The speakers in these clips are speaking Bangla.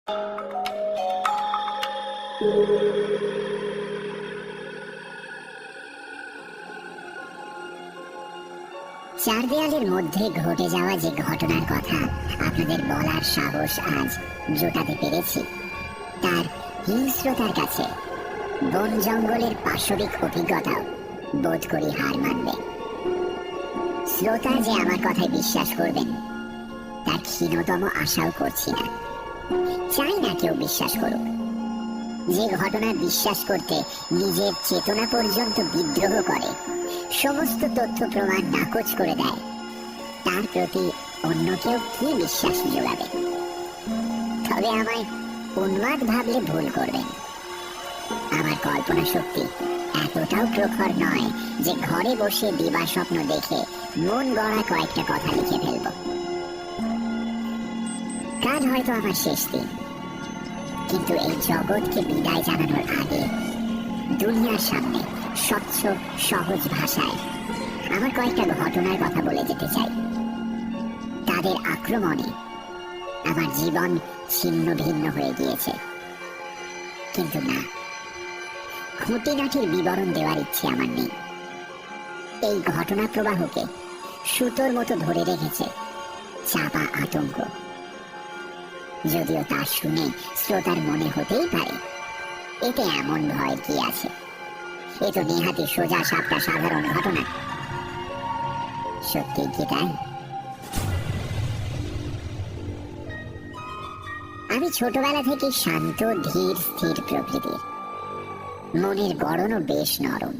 চার দেয়ালের মধ্যে ঘটে যাওয়া যে ঘটনার কথা আপনাদের বলার সাহস আজ জোটাতে পেরেছি, তার হিংস্রতার কাছে বন জঙ্গলের পাশবিক অভিজ্ঞতাও বোধ করি হার মানবে। শ্রোতা যে আমার কথায় বিশ্বাস করবেন তার ক্ষীণতম আশাও করছি না, চাই না কেউ বিশ্বাস করুক। যে ঘটনা বিশ্বাস করতে নিজের চেতনা পর্যন্ত বিদ্রোহ করে, সমস্ত তথ্য প্রমাণ নাকচ করে দেয়, তার প্রতি অন্য কেউ কি বিশ্বাস জোগাবে? তবে আমায় উন্মাদ ভাবলে ভুল করবেন। আমার কল্পনা শক্তি এতটাও প্রখর নয় যে ঘরে বসে দিবা স্বপ্ন দেখে মন গড়া কয়েকটা কথা লিখে ফেলব। কাল হয়তো আমার শেষ দিন, কিন্তু এই জগৎকে বিদায় জানানোর আগে দুনিয়ার সামনে স্বচ্ছ সহজ ভাষায় আমার কয়েকটা ঘটনার কথা বলে যেতে চাই। তাদের আক্রমণে আমার জীবন ছিন্ন ভিন্ন হয়ে গিয়েছে, কিন্তু না, খুঁটিনাটির বিবরণ দেওয়ার ইচ্ছে আমার নেই। এই ঘটনা প্রবাহকে সুতোর মতো ধরে রেখেছে চাপা আতঙ্ক। যদিও তা শুনে শ্রোতার মনে হতেই পারে এতে এমন ভয় কি আছে, এ তো নেহাতি সোজা সাপটা সাধারণ ঘটনা। সত্যি কি তাই? আমি ছোটবেলা থেকে শান্ত ধীর স্থির প্রকৃতির, মনের গড়নও বেশ নরম।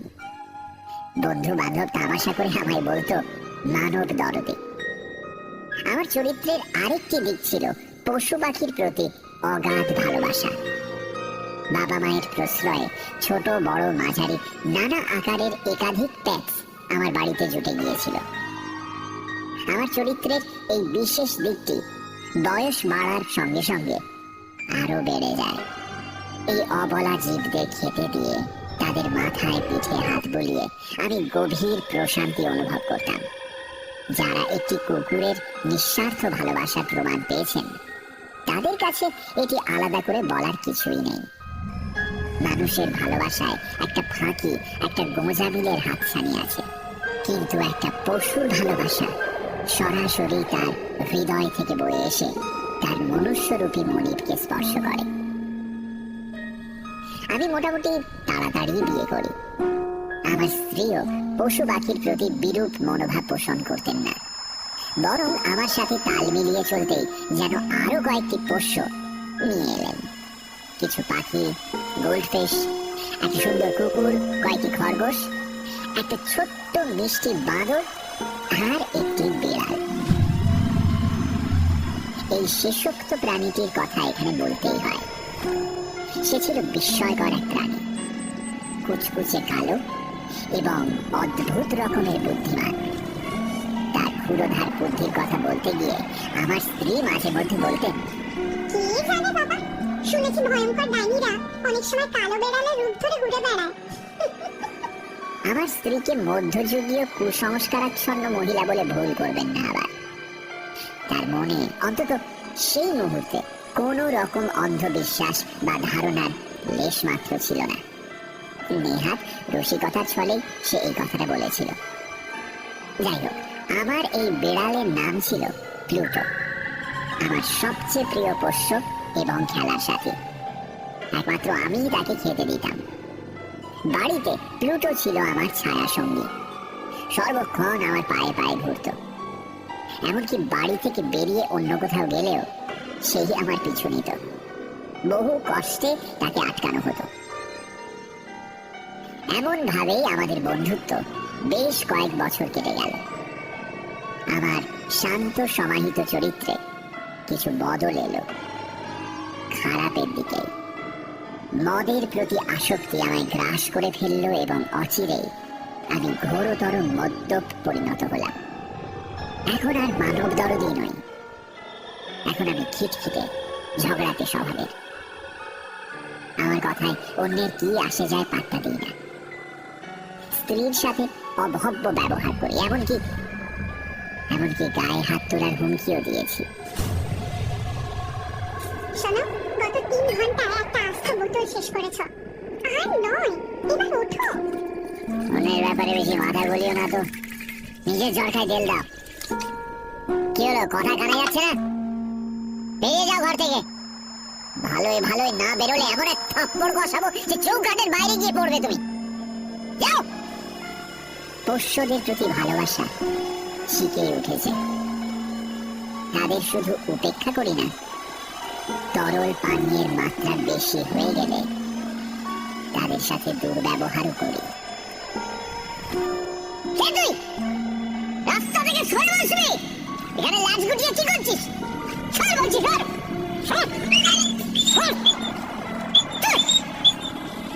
বন্ধু বান্ধব তামাশা করে আমায় বলতো মানব দরদে। আমার চরিত্রের আরেকটি দিক ছিল পশু পাখির প্রতি অগাধ ভালোবাসা। বাবা মায়ের প্রশ্রয়ে ছোট বড় মাঝারি নানা আকারের একাধিক ট্যাক্স আমার বাড়িতে জুটে গিয়েছিল। আমার চরিত্রের এই বিশেষ দিকটি বয়স বাড়ার সঙ্গে সঙ্গে আরো বেড়ে যায়। এই অবলা জীবদের খেতে দিয়ে তাদের মাথায় পিঠে হাত বুলিয়ে আমি গভীর প্রশান্তি অনুভব করতাম। যারা একটি কুকুরের নিঃস্বার্থ ভালোবাসার প্রমাণ পেয়েছেন তাদের কাছে এটি আলাদা করে বলার কিছুই নেই। মানুষের ভালোবাসায় একটা ফাঁকি, একটা গোঁজামিলের হাতছানি আছে, কিন্তু একটা পশুর ভালোবাসা সরাসরি তার হৃদয় থেকে বয়ে এসে তার মনুষ্যরূপী মনিবকে স্পর্শ করে। আমি মোটামুটি তাড়াতাড়ি বিয়ে করি। আমার স্ত্রীও পশু পাখির প্রতি বিরূপ মনোভাব পোষণ করতেন না, বরং আমার সাথে তাল মিলিয়ে চলতেই যেন আরো কয়েকটি পোষ্য নিয়ে এলেন। কিছু পাখি, গোল্ডফিশ, একটা সুন্দর কুকুর, কয়েকটি খরগোশ, একটা ছোট্ট মিষ্টি বাঁদর আর একটি বিড়াল। এই শেষোক্ত প্রাণীটির কথা এখানে বলতেই হয়। সে ছিল বিস্ময়কর এক প্রাণী, কুচকুচে কালো এবং অদ্ভুত রকমের বুদ্ধিমান। তার ক্ষুরধার বুদ্ধির কথা বলতে গিয়ে আমার স্ত্রী মাঝে মধ্যে বলতেন, কে জানে বাবা, শুনেছি ভয়ঙ্কর ডাইনিরা অনেক সময় কালো বেড়ালের রূপ ধরে ঘুরে বেড়ায়। আমার স্ত্রীকে মধ্যযুগীয় কুসংস্কারাচ্ছন্ন মহিলা বলে ভুল করবেন না আবার। তার মনে অন্তত সেই মুহূর্তে কোন রকম অন্ধবিশ্বাস বা ধারণার লেশ মাত্র ছিল না। নেহাত রসিকতার ছলে সে এই কথাটা বলেছিল। যাই হোক, আমার এই বেড়ালের নাম ছিল প্লুটো, আমার সবচেয়ে প্রিয় পোষ্য এবং খেলার সাথী। একমাত্র আমিই তাকে খেতে দিতাম। বাড়িতে প্লুটো ছিল আমার ছায়া সঙ্গী, সর্বক্ষণ আমার পায়ে পায়ে ঘুরত। এমনকি বাড়ি থেকে বেরিয়ে অন্য কোথাও গেলেও সেই আমার পিছু নিত। বহু কষ্টে তাকে আটকানো হতো। এমন ভাবেই আমাদের বন্ধুত্ব বেশ কয়েক বছর কেটে গেল। আমার শান্ত সমাহিত চরিত্রে কিছু বদল এলো, খারাপের দিকে। মদের প্রতি আসক্তি আমায় গ্রাস করে ফেললো এবং অচিরেই আমি ঘোরতর মদ্যপ পরিণত হলাম। এখন আর মানব দরদি নই, এখন আমি খিটখিটে ঝগড়াতে স্বভাবের। আমার কথায় অন্যের কি আসে যায় পাত্তা দিই না। স্ত্রীর সাথে অভব্য ব্যবহার করি, এমনকি গায়ে হাত তোলার হুমকিও দিয়েছি। শোনো, বোতল শেষ করেছ। আর নয়, এবার ওঠো। অন্যের ব্যাপারে বেশি মাথা গলিও না তো, নিজের জলখায় তেল দাও। কি হলো, কথা কানা যাচ্ছে না? বেরিয়ে যাও ঘর থেকে। ভালোই ভালোই না বেরোলে এমন এক থাপ্পড় বসাবো যে চৌকাঠের বাইরে গিয়ে পড়বে তুমি। যাও। পোষ্যদের প্রতি ভালোবাসা শিখে উঠেছে। তাদের শুধু উপেক্ষা করি না, তরল পানীয়ের মাত্রা বেশি হয়ে গেলে তাদের সাথে দুর্ব্যবহারও করি। তুই রাস্তা থেকে সরে বসবি, এখানে লাজ গুটিয়ে কি করছিস? সর বলছি, সর।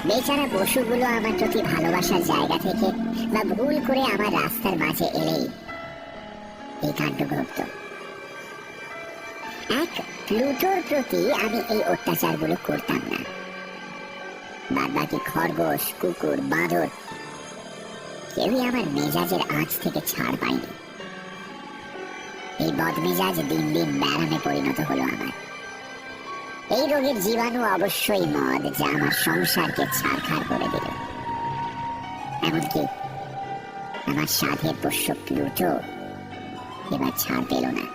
বেচারা পশুগুলো আমার প্রতি ভালোবাসার জায়গা থেকে বা ভুল করে আমার রাস্তার মাঝে এলেই এই কাণ্ড ঘটত। এক প্লুটোর প্রতি আমি এই অত্যাচারগুলো করতাম না। বাদ বাকি খরগোশ, কুকুর, বাঁদর কেউই আমার মেজাজের আঁচ থেকে ছাড় পায়নি। এই বদমেজাজ দিন দিন ব্যারামে পরিণত হলো আমার। এই রোগের জীবাণু অবশ্যই মদ, যা আমার সংসারকে ছাড়খাড় করে দিল। এমনকি আমার সাধের পোষ্য প্লুটো এবার ছাড় পেল না।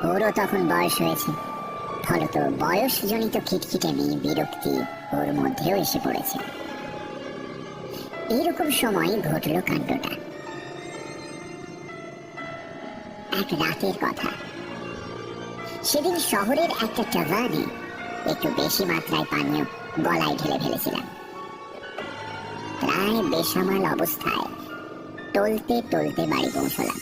ওরও তখন বয়স হয়েছে, ফলত বয়সজনিত খিটখিটেমি, বিরক্তি ওর মধ্যেও এসে পড়েছে। এইরকম সময় ঘটল কাণ্ডটা। এক রাতের কথা। সেদিন শহরের একটা টাভার্নে একটু বেশি মাত্রায় পানীয় গলায় ঢেলে ফেলেছিলাম। প্রায় বেসামাল অবস্থায় টলতে টলতে বাড়ি পৌঁছলাম।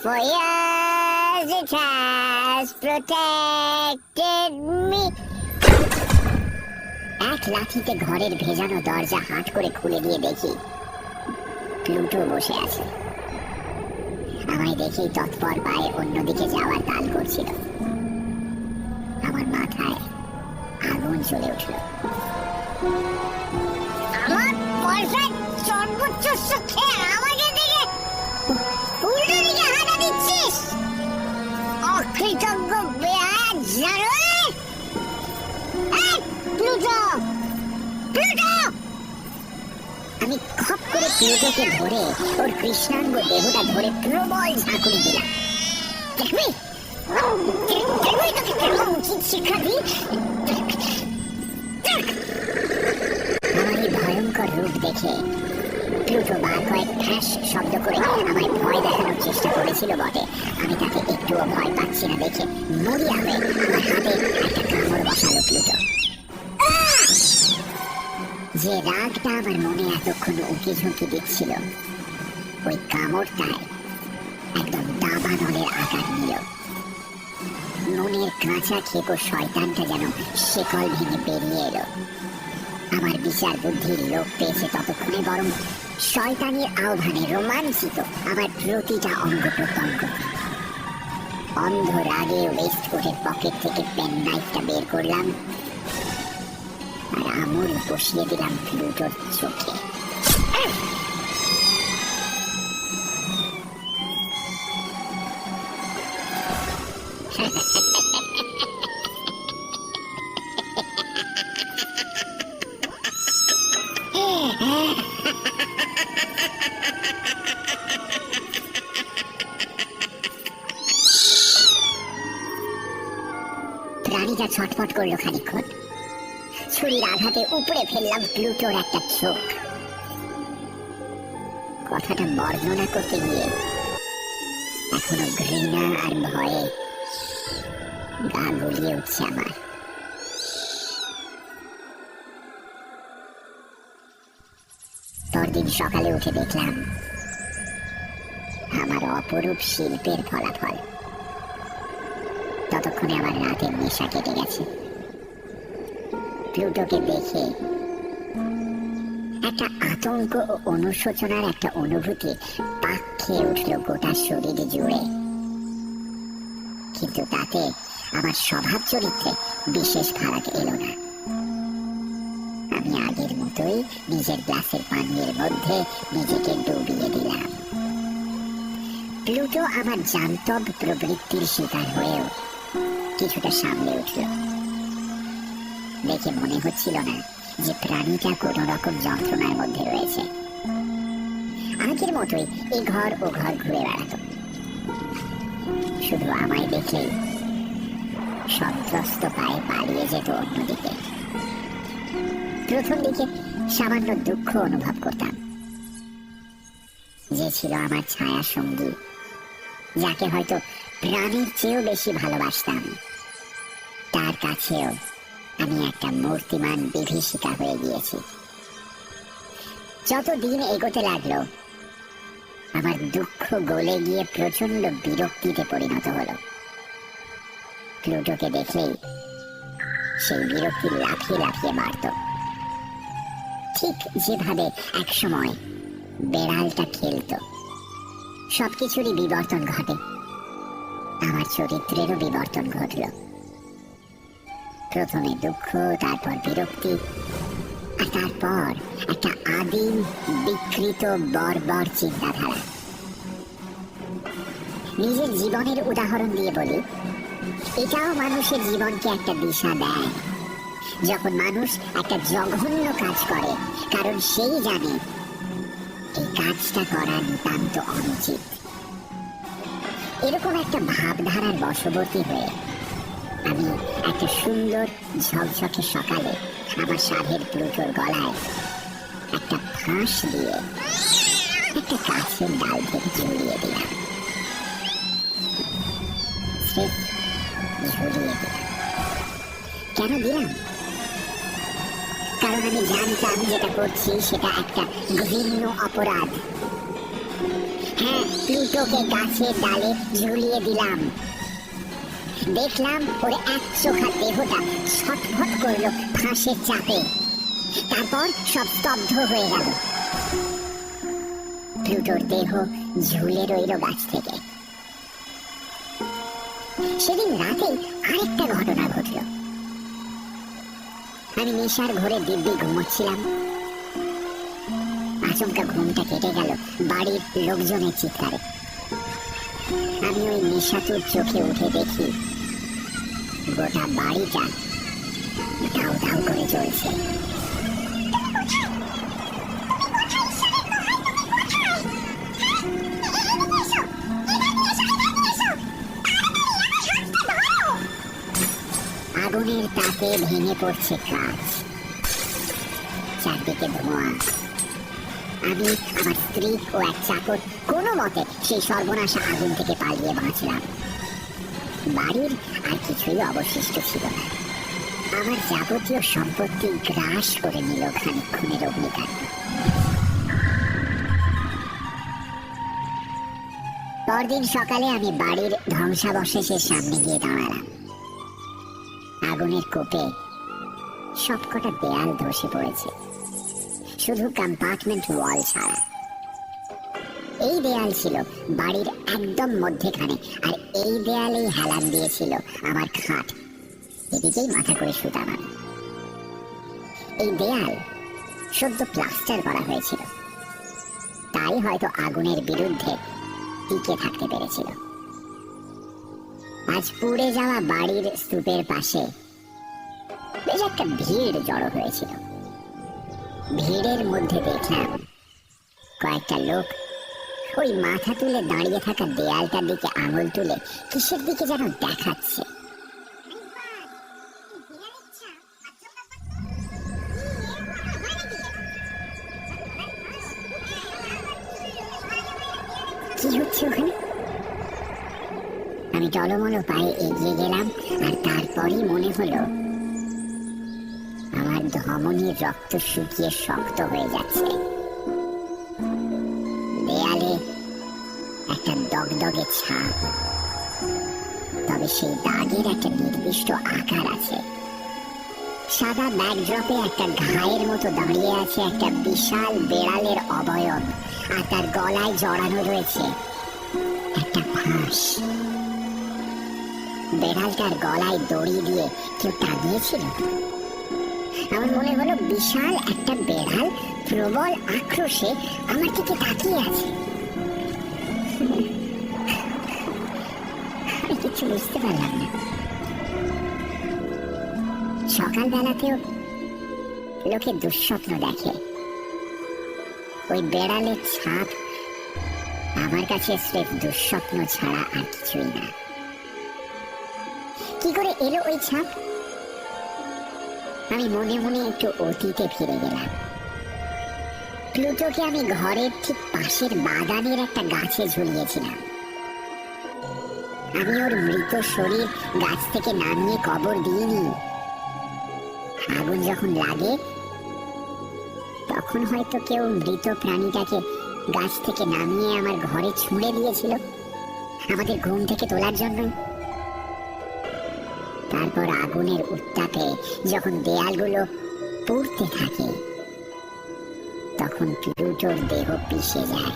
For years it has protected me. এক লাথিতে ঘরের ভেজানো দরজা হাট করে খুলে দিয়ে দেখি প্লুটো বসে আছে। আমায় দেখেই তৎপর পায়ে অন্যদিকে যাওয়ার তাল করছিল। আমার মাথায় আগুন জ্বলে উঠল। আমার পয়সার সর্বোচ্চ সুখে আমাকে দিকে উল্টো দিকে হাঁটা দিচ্ছিস? অকৃতজ্ঞ বেহায়া জানোয়ার! প্লুটো! প্লুটো! আমি খপ করে প্লুটোকে ধরে ওর কৃষ্ণাঙ্গ দেহটা ধরে প্রবল ঝাঁকুনি দিলাম। দেখবি তোকে কেমন উচিত শিক্ষা দিই? আমার এই ভয়ঙ্কর রূপ দেখে প্লুটো বার কয়েক ঠ্যাস শব্দ করে আমায় ভয় দেখানোর চেষ্টা করেছিল বটে। আমি তাকে একটুও ভয় পাচ্ছি না দেখে মরিয়া হয়ে আমার হাতে একটা কামড় বসালো প্লুটো। যে রাগটা আমার মনে এতক্ষণ উঁকি ঝুঁকি দিচ্ছিল, ওই কামড়টায় একদম দাবানলের আকার নিল। মনের কাঁচা খেকো শয়তানটা যেন শেকল ভেঙে বেরিয়ে এলো। আমার বিচার বুদ্ধির লোক পেয়েছে ততক্ষণে, বরং শয়তানের আহ্বানে রোমাঞ্চিত আমার প্রতিটা অঙ্গ প্রত্যঙ্গ। অন্ধ রাগে ওয়েস্টকোটের পকেট থেকে পেন নাইফটা বের করলাম আর আমূল বসিয়ে দিলাম প্লুটোর চোখে। প্রাণীটা ছটফট করলো খানিকক্ষণ। ছুরির আঘাতে উপড়ে ফেললাম প্লুটোর একটা চোখ। কথাটা বর্ণনা করতে গিয়ে এখনো ঘৃণা আর ভয়ে গা গুলিয়ে উঠছে আমার। পরদিন সকালে উঠে দেখলাম আমার অপরূপ শিল্পের ফলাফল। ততক্ষণে আমার রাতের নেশা কেটে গেছে। প্লুটোকে দেখে একটা আতঙ্ক ও অনুশোচনার একটা অনুভূতি পাক খেয়ে উঠল গোটা শরীর জুড়ে। কিন্তু তাতে আমার স্বভাব চরিত্রে বিশেষ ফারাক এলো না। আমি আমি আগের মতোই নিজের গ্লাসের পানীয়ের মধ্যে নিজেকে ডুবিয়ে দিলাম। প্লুটো আমার জান্তব প্রবৃত্তির শিকার হয়েও কিছুটা সামলে উঠল। দেখে মনে হচ্ছিল না যে প্রাণীটা কোন রকম যন্ত্রণার মধ্যে রয়েছে। আগের মতোই এই ঘর ও ঘর ঘুরে বেড়াত, শুধু আমায় দেখলেই সন্ত্রস্ত পায়ে পালিয়ে যেত অন্যদিকে। প্রথম দিকে সামান্য দুঃখ অনুভব করতাম, যে ছিল আমার ছায়া সঙ্গী, যাকে হয়তো প্রাণীর চেয়েও বেশি ভালোবাসতাম। তার কাছেও আমি একটা মূর্তিমান বিভীষিকা হয়ে গিয়েছি। যত দিন এগোতে লাগলো, আমার দুঃখ গলে গিয়ে প্রচন্ড বিরক্তিতে পরিণত হলো। প্লুটোকে দেখলেই সেই বিরক্তি লাফিয়ে লাফিয়ে বাড়ত, ঠিক যেভাবে একসময় বেড়ালটা খেলতো। সবকিছুরই বিবর্তন ঘটে, আমার চরিত্রেরও বিবর্তন ঘটল। প্রথমে দুঃখ, তারপর বিরক্তি, আর তারপর একটা আদিম বিকৃত বর্বর চিন্তাধারা। নিজের জীবনের উদাহরণ দিয়ে বলি, এটাও মানুষের জীবনকে একটা দিশা দেয়। যখন মানুষ একটা জঘন্য কাজ করে, কারণ সেই জানে এই কাজটা করা নিতান্ত অনুচিত। এরকম একটা ভাবধারার বশবর্তী হয়ে আমি একটা সুন্দর ঝকঝকে সকালে আমার সাধের প্লুটোর গলায় একটা ফাঁস দিয়ে একটা গাছের ডাল থেকে ঝুলিয়ে দিলাম। ঝুলিয়ে দিলাম। কেন দিলাম? কারণ আমি জানতাম যেটা করছি সেটা একটা ঘৃণ্য অপরাধ। হ্যাঁ, প্লুটোকে গাছের ডালে ঝুলিয়ে দিলাম। দেখলাম ওর এক চোখা দেহটা ছটফট করলো ফাঁসের চাপে, তারপর সব স্তব্ধ হয়ে গেল। প্লুটোর দেহ ঝুলে রইল গাছ থেকে। সেদিন রাতে আরেকটা ঘটনা ঘটল। আমি নেশার ঘরে দিব্যি ঘুমোচ্ছিলাম। আচমকা ঘুমটা কেটে গেল বাড়ির লোকজনের চিৎকারে। আমি ওই নেশাতুর চোখে উঠে দেখি গোটা বাড়িটা দাউ দাউ করে চলছে। আগুনের তাপে ভেঙে পড়ছে কাঁচ, চারদিকে ধোঁয়া। আমি, আমার স্ত্রী ও এক চাকর কোনো মতে সেই সর্বনাশা আগুন থেকে পালিয়ে বাঁচলাম। বাড়ির আর কিছুই অবশিষ্ট ছিল না। আমার যাবতীয় সম্পত্তি গ্রাস করে নিল খানিক্ষণের অগ্নিকাণ্ড। পরদিন সকালে আমি বাড়ির ধ্বংসাবশেষের সামনে গিয়ে দাঁড়ালাম। আগুনের কোপে সবকটা দেয়াল ধসে পড়েছে, শুধু কম্পার্টমেন্ট ওয়াল ছাড়া। এই দেয়াল ছিল বাড়ির একদম মধ্যেখানে, আর এই দেয়ালেই হেলান দিয়েছিল আমার খাট। এদিকেই মাথা করে শুতাম আমি। এই দেয়াল সদ্য প্লাস্টার করা হয়েছিল, তাই হয়তো আগুনের বিরুদ্ধে টিকে থাকতে পেরেছিল। আজ পুড়ে যাওয়া বাড়ির স্তূপের পাশে বেশ একটা ভিড় জড়ো হয়েছিল। ভিড়ের মধ্যে দেখলাম কয়েকটা লোক ওই মাথা তুলে দাঁড়িয়ে থাকা দেয়ালটার দিকে আঙুল তুলে কিসের দিকে যেন দেখাচ্ছে। কি হচ্ছে ওখানে? আমি টলমলো পায়ে এগিয়ে গেলাম, আর তারপরই মনে হলো আমার ধমনীর রক্ত শুকিয়ে শক্ত হয়ে যাচ্ছে। দেয়ালে একটা দগদগে ছাপ, তবে সেই দাগের একটা নির্দিষ্ট আকার আছে। সাদা ব্যাকড্রপে একটা ঘায়ের মতো দাঁড়িয়ে আছে একটা বিশাল বেড়ালের অবয়ব, আর তার গলায় জড়ানো রয়েছে একটা ফাঁস। বেড়ালটার গলায় দড়ি দিয়ে কেউ টাঙিয়েছিল। আমার মনে হলো বিশাল একটা বেড়াল প্রবল আক্রোশে আমার দিকে তাকিয়ে আছে। আমি কিছু বুঝতে পারলাম না। সকালবেলাতেও লোকে দুঃস্বপ্ন দেখে, ওই বেড়ালের ছাপ আমার কাছে স্রেফ দুঃস্বপ্ন ছাড়া আর কিছুই না। কি করে এলো ওই ছাপ? আমি মনে মনে একটু অতীতে ফিরে গেলাম। প্লুটোকে আমি ঘরের ঠিক পাশের বাগানের একটা গাছে ঝুলিয়েছিলাম। আমি ওর মৃত শরীর গাছ থেকে নামিয়ে কবর দিইনি। আগুন যখন লাগে তখন হয়তো কেউ মৃত প্রাণীটাকে গাছ থেকে নামিয়ে আমার ঘরে ছুঁড়ে দিয়েছিল আমাদের ঘুম থেকে তোলার জন্য। তারপর আগুনের উত্তাপে যখন দেয়ালগুলো পুড়তে থাকে তখন প্লুটোর দেহ পিষে যায়।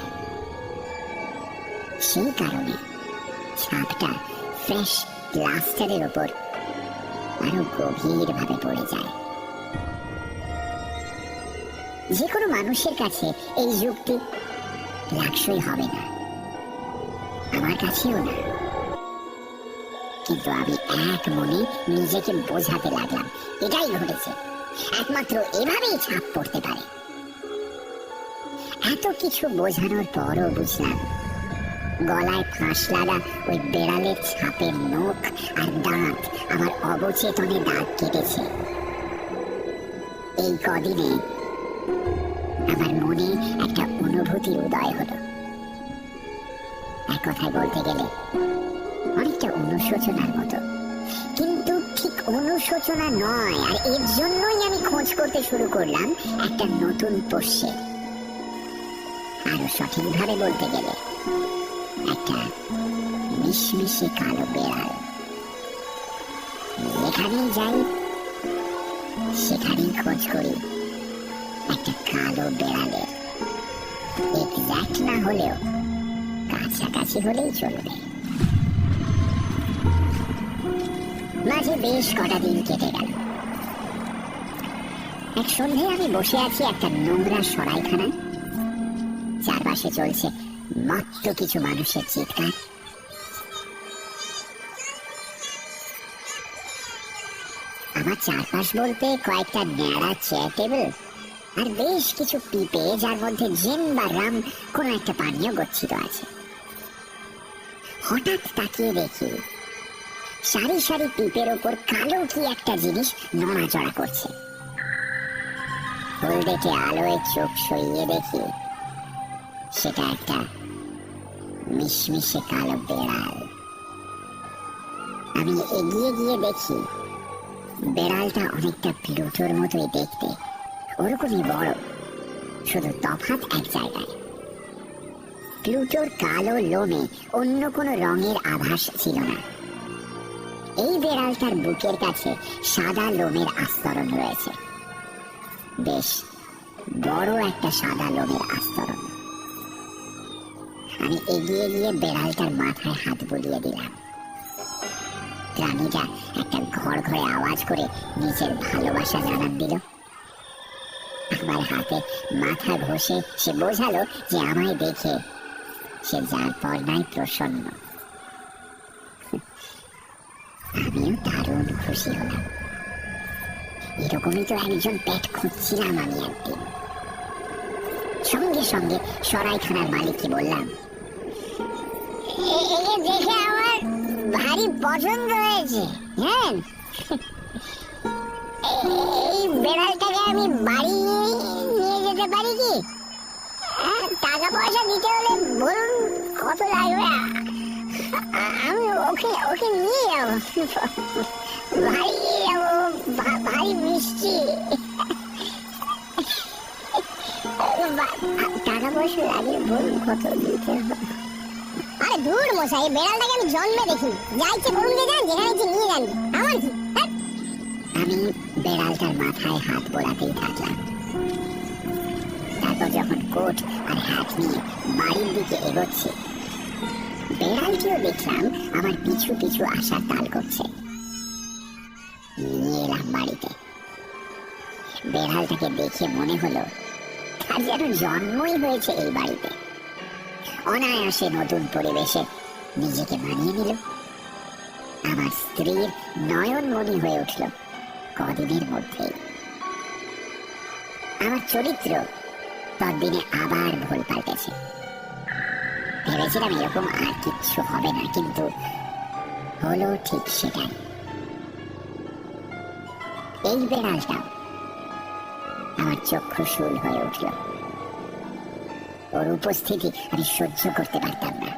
সেই কারণে ছাপটা ফ্রেশ প্লাস্টারের ওপর আরো গভীর ভাবে পড়ে যায়। যে কোনো মানুষের কাছে এই যুক্তি লাগসই হবে না, আমার কাছেও না। কিন্তু আমি এক মনে নিজেকে বোঝাতে লাগলাম এটাই ঘটেছে, একমাত্র এভাবেই ছাপ পড়তে পারে। এত কিছু বোঝানোর পরও বুঝলাম গলায় ফাঁস লাগা ওই বেড়ালের ছাপের নখ আর দাঁত আমার অবচেতনে দাগ কেটেছে। এই কদিনে আমার মনে একটা অনুভূতির উদয় হলো। এক কথায় বলতে গেলে অনেকটা অনুশোচনার মতো, কিন্তু ঠিক অনুশোচনা নয়। আর এর জন্যই আমি খোঁজ করতে শুরু করলাম একটা নতুন পোষ্যের। আরো সঠিকভাবে বলতে গেলে একটা মিশমিশে কালো বেড়াল। যেখানেই যাই সেখানেই খোঁজ করি একটা কালো বেড়ালের। এক্সাক্ট না হলেও কাছাকাছি হলেই চলবে। মাঝে বেশ কটা দিন কেটে গেল। এক সন্ধে আমি বসে আছি একটা নোংরা সরাইখানায়। চারপাশে চলছে মাত্র কিছু মানুষের চিৎকার। আমার চারপাশ বলতে কয়েকটা ন্যাড়া চেয়ার টেবিল আর বেশ কিছু পিপে, যার মধ্যে জিন বা রাম কোন একটা পানীয় গচ্ছিত আছে। হঠাৎ তাকিয়ে দেখি সারি সারি পিপের ওপর কালো কি একটা জিনিস নড়াচড়া করছে। হলদেটে আলোয় চোখ সরিয়ে দেখি সেটা একটা মিশমিশে কালো বেড়াল। আমি এগিয়ে গিয়ে দেখি বেড়ালটা অনেকটা প্লুটোর মতোই দেখতে, ওরকমই বড়, শুধু তফাৎ এক জায়গায়। প্লুটোর কালো লোমে অন্য কোনো রঙের আভাস ছিল না। এই বেড়ালটার বুকের কাছে সাদা লোমের আস্তরণ রয়েছে, বেশ বড় একটা সাদা লোমের আস্তরণ। আমি এগিয়ে গিয়ে বেড়ালটার মাথায় হাত বুলিয়ে দিলাম। প্রাণীটা একটা ঘড় ঘড়ে আওয়াজ করে নিজের ভালোবাসা জানান দিল। আমার হাতে মাথা ঘষে সে বোঝালো যে আমায় দেখে সে যার পর নাই প্রসন্ন। আমিও দারুণ খুশি হলাম। এরকমই তো একজন পেট খুঁজছিলাম আমি একদিন। সঙ্গে সঙ্গে সরাইখানার মালিককে বললাম, একে দেখে আমার ভারী পছন্দ হয়েছে। হ্যাঁ, এই বেড়ালটাকে আমি বাড়ি নিয়ে যেতে পারি কি? টাকা পয়সা দিতে হলে বলুন কত লাগবে, আমি ওকে ওকে নিয়ে যাবো। ভারী যাবো, ভারী মিষ্টি। টাকা পয়সা লাগে বলুন কত দিতে হবে। আরে দূর মশাই, বেড়ালটাকে আমি জন্মে দেখিনি। যা ইচ্ছে করুন যে যান, যেখানে ইচ্ছে নিয়ে যান, আমার কি? আমি বেড়ালটার মাথায় হাত বোলাতেই থাকলাম। তারপর যখন কোট আর হ্যাট নিয়ে বাড়ির দিকে এগোচ্ছে, বেড়ালটিও দেখলাম আমার পিছু পিছু আসার তাল করছে। নিয়ে এলাম বাড়িতে। বেড়ালটাকে দেখে মনে হলো তার যেন জন্মই হয়েছে এই বাড়িতে। অনায়াসে নতুন পরিবেশে নিজেকে মানিয়ে নিল। আমার স্ত্রীর নয়নমণি হয়ে উঠল কদিনের মধ্যেই। আমার চরিত্র ততদিনে আবার ভুল পাল্টেছে। ভেবেছিলাম এরকম আর কিচ্ছু হবে না, কিন্তু হলো ঠিক সেটাই। এই বেড়ালটা আমার চক্ষুশূল হয়ে উঠল। ওর উপস্থিতি আমি সহ্য করতে পারতাম না।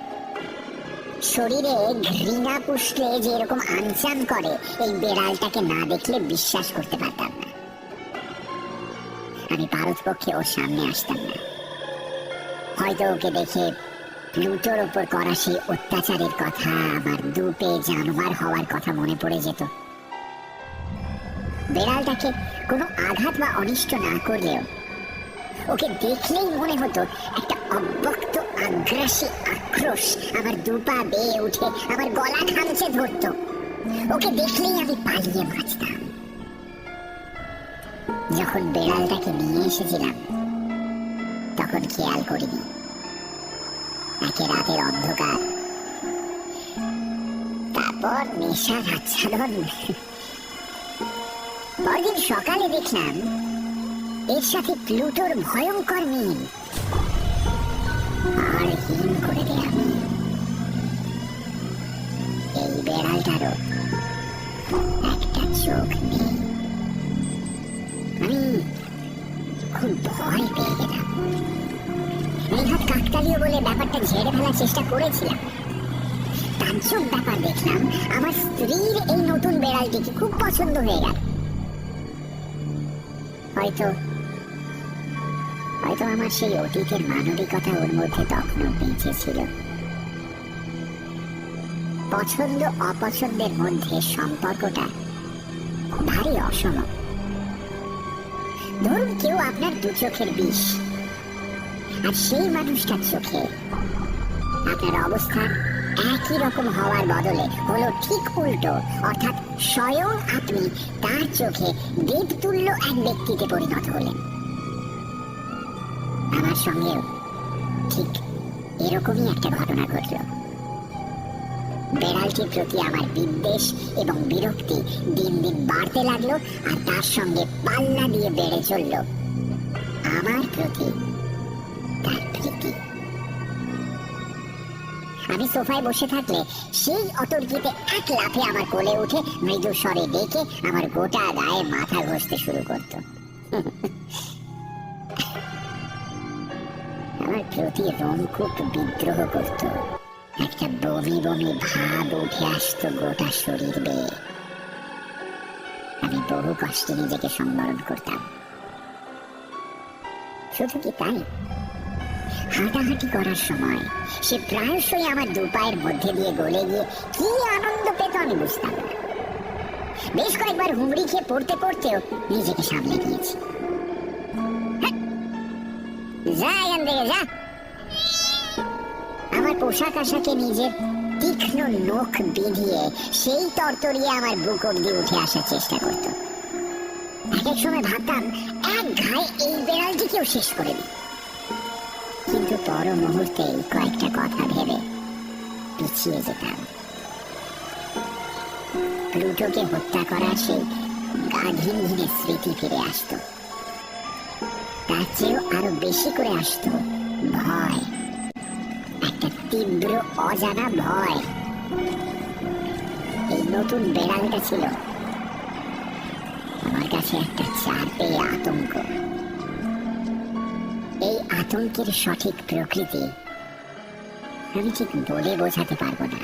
শরীরে ঘৃণা পুষলে যে এরকম আনচান করে, এই বেড়ালটাকে না দেখলে বিশ্বাস করতে পারতাম না। আমি পারতপক্ষে ওর সামনে আসতাম না। হয়তো ওকে দেখে প্লুটোর ওপর করা সেই অত্যাচারের কথা, আমার দুপে জানোয়ার হওয়ার কথা মনে পড়ে যেত। বেড়ালটাকে কোনো আঘাত বা অনিষ্ট না করলেও ওকে দেখলেই মনে হতো একটা অব্যক্ত আগ্রাসী আক্রোশ আমার দুপা বেয়ে উঠে আমার গলা খামচে ধরতো। ওকে দেখলেই আমি পালিয়ে বাঁচতাম। যখন বেড়ালটাকে নিয়ে এসেছিলাম তখন খেয়াল করিনি। একে রাতের অন্ধকার, তারপর নেশার আচ্ছাদন। পরদিন সকালে দেখলাম এর সাথে প্লুটোর ভয়ঙ্কর মিল। আর হীন করে দে আমি। এই বেড়ালটারও একটা চোখ নেই। আমি খুব ভয় পেয়ে গেলাম। নেহাত কাকতালীয় বলে ব্যাপারটা ঝেড়ে ফেলার চেষ্টা করেছিলাম। তাজ্জব ব্যাপার দেখলাম, আমার স্ত্রীর এই নতুন বেড়ালটিকে খুব পছন্দ হয়ে গেল। হয়তো আমার সেই অতীতের মানবিকতা ওর মধ্যে তখনও বেঁচে ছিল। পছন্দ অপছন্দের মধ্যে সম্পর্কটা ভারী অসম। ধরুন কেউ আপনার দু চোখের বিষ, আর সেই মানুষটার চোখে আপনার অবস্থা একই রকম হওয়ার বদলে হলো ঠিক উল্টো, অর্থাৎ স্বয়ং আপনি তার চোখে দেবতুল্য এক ব্যক্তিতে পরিণত হলেন। আমার সঙ্গেও ঠিক এরকমই একটা ঘটনা ঘটল। বেড়ালটির প্রতি আমার বিদ্বেষ এবং বিরক্তি দিন দিন বাড়তে লাগলো, আর তার সঙ্গে পাল্লা দিয়ে বেড়ে চলল আমার প্রতি তার প্রীতি। আমি সোফায় বসে থাকলে সেই অতর্কিতে এক লাফে আমার কোলে উঠে মৃদু স্বরে ডেকে আমার গোটা গায়ে মাথা ঘষতে শুরু করত। আমার প্রতি রংকুট বিদ্রোহ করত। একটা বমি বমি ভাব উঠে আসতো গোটা শরীর বেয়ে। আমি বহু কষ্টে নিজেকে সম্বরণ করতাম। শুধু কি তাই, হাঁটাহাঁটি করার সময় সে প্রায়শই আমার দুপায়ের মধ্যে দিয়ে গলে গিয়ে কি আনন্দ পেত আমি বুঝতাম না। বেশ কয়েকবার হুমড়ি খেয়ে পড়তে পড়তেও নিজেকে সামলে নিয়েছি। যা এখান থেকে যা। আমার পোশাক আশাকে নিজের তীক্ষ্ণ নখ বিঁধিয়ে সেই তরতরিয়ে আমার বুক অব্দি উঠে আসার চেষ্টা করত। এক এক সময় ভাবতাম এক ঘায়ে এই বেড়ালটিকেও শেষ করে দিই, কিন্তু পর মুহূর্তে কয়েকটা কথা ভেবে পিছিয়ে যেতাম। প্লুটোকে হত্যা করা সেই গা ঘিন ঘিনে স্মৃতি ফিরে আসতো। তার চেয়েও আরো বেশি করে আসতো ভয়, একটা তীব্র অজানা ভয়। এই নতুন বেড়ালটা ছিল আমার কাছে একটা চার পেয়ে আতঙ্ক। এই আতঙ্কের সঠিক প্রকৃতি আমি ঠিক বলে বোঝাতে পারবো না।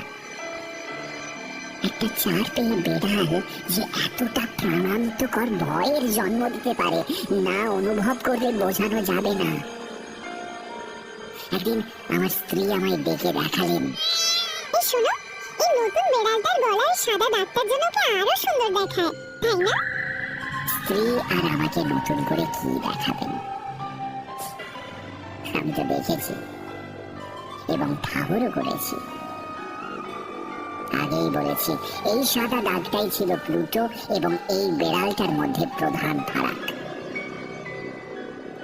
একটা চার পেয়ে বেড়াল যে এতটা প্রাণান্তকর ভয়ের জন্ম দিতে পারে, না অনুভব করলে বোঝানো যাবে না। একদিন আমার স্ত্রী আমায় ডেকে দেখালেন, এই শোনো, এই নতুন বেড়ালটার গলার সাদা দাগটার জন্য ওকে আরো সুন্দর দেখায়, তাই না? স্ত্রী আর আমাকে নতুন করে কি দেখাবেন? আমি তো দেখেছি এবং ঠাহরও করেছি। আগেই বলেছি, এই সাদা দাগটাই ছিল প্লুটো এবং এই বেড়ালটার মধ্যে প্রধান ফারাক।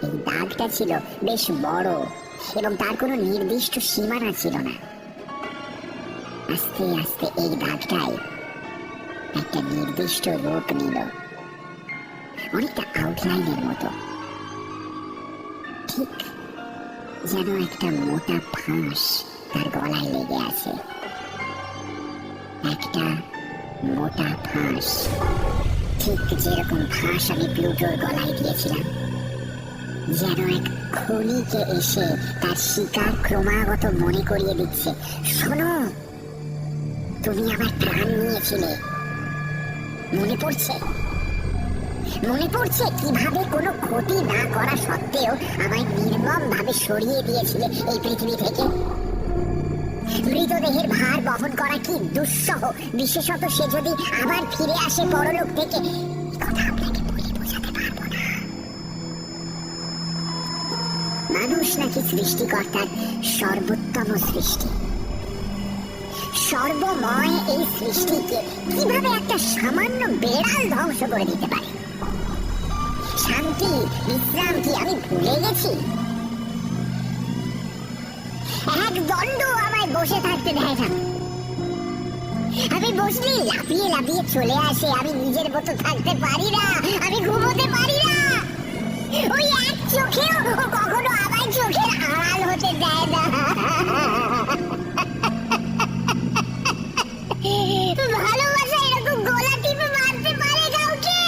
এই দাগটা ছিল বেশ বড় এবং তার কোনো নির্দিষ্ট সীমানা ছিল না। আস্তে আস্তে এই দাগটাই একটা নির্দিষ্ট রূপ নিল, অনেকটা আউটলাইনের মতো, ঠিক যেন একটা মোটা ফাঁস তার গলায় লেগে আছে। একটা মোটা ফাঁস, ঠিক যেরকম ফাঁস আমি প্লুটোর গলায় দিয়েছিলাম। যেন এক খুনিকে এসে তার শিকার ক্রমাগত মনে করিয়ে দিচ্ছে, শোনো, তুমি আমার প্রাণ নিয়েছিলে, মনে পড়ছে? মনে পড়ছে কিভাবে কোনো ক্ষতি না করা সত্ত্বেও আমায় নির্মম ভাবে সরিয়ে দিয়েছিলে এই পৃথিবী থেকে? মৃতদেহের ভার বহন করা কি দুঃসহ, বিশেষত সে যদি আবার ফিরে আসে পরলোক থেকে। কথা আপনাকে বলে বোঝাতে পারবো না। মানুষ নাকি সৃষ্টিকর্তার সর্বোত্তম সৃষ্টি। সর্বময় এই সৃষ্টিকে কিভাবে একটা সামান্য বেড়াল ধ্বংস করে দিতে পারে? শান্তি, বিশ্রাম কি আমি ভুলে গেছি? এক দণ্ড আমায় বসে থাকতে দেয় না। আমি বসলেই লাফিয়ে লাফিয়ে চলে আসে। আমি নিজের মতো থাকতে পারি না, আমি ঘুমোতে পারি না। ওই এক চোখেও কখনো আমার চোখের আড়াল হতে দেয় না। ভালোবাসা এরকম গলা টিপে মারতে পারে কাউকে?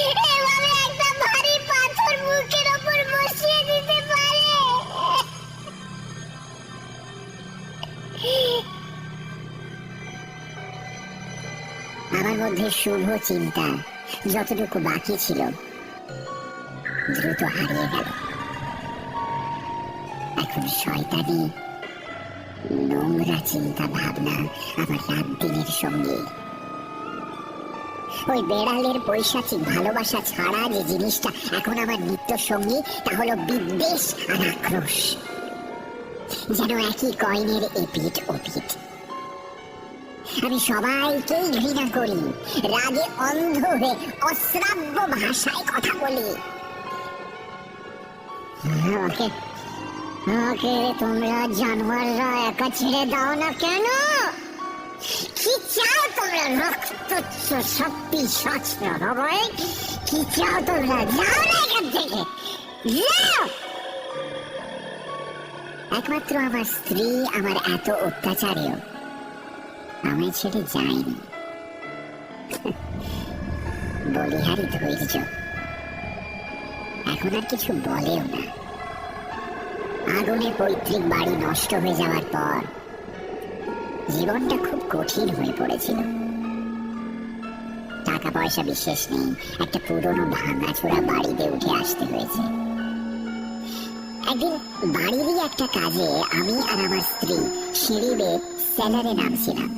এভাবে একটা ভারী পাথর বুকের ওপর বসিয়ে দিতে পারে? আমার মধ্যে শুভ চিন্তা যতটুকু বাকি ছিল দ্রুত হারিয়ে গেল। এখন শয়তানি নোংরা চিন্তা ভাবনা আমার রাত দিনের সঙ্গে। ওই বেড়ালের পৈশাচিক ভালোবাসা ছাড়া যে জিনিসটা এখন আমার নিত্য সঙ্গী, তা হলো বিদ্বেষ আর আক্রোশ। যেন একই কয়েনের এপিঠ ওপিঠ। আমি সবাইকেই ঘৃণা করি, রাগে অন্ধ হয়ে অশ্রাব্য ভাষায় কথা বলি। ওকে তোমরা জানোয়াররা একা ছেড়ে দাও না কেন? কি চাও তোমরা? রক্ত সব পিশাচ হবে? কি চাও তোমরা? যাও না এখান থেকে, যাও। একমাত্র আমার স্ত্রী আমার এত অত্যাচারেও আমায় ছেড়ে যায়নি। বলিহারি ধৈর্য। এখন আর কিছু বলেও না। আগুনে পৈতৃক বাড়ি নষ্ট হয়ে যাওয়ার পর জীবনটা খুব কঠিন হয়ে পড়েছিল। টাকা পয়সা বিশেষ নেই, একটা পুরনো ভাঙাচোরা বাড়িতে উঠে আসতে হয়েছে। একদিন বাড়িরই একটা কাজে আমি আর আমার স্ত্রী সিঁড়ি বেয়ে সেলারে নামছিলাম।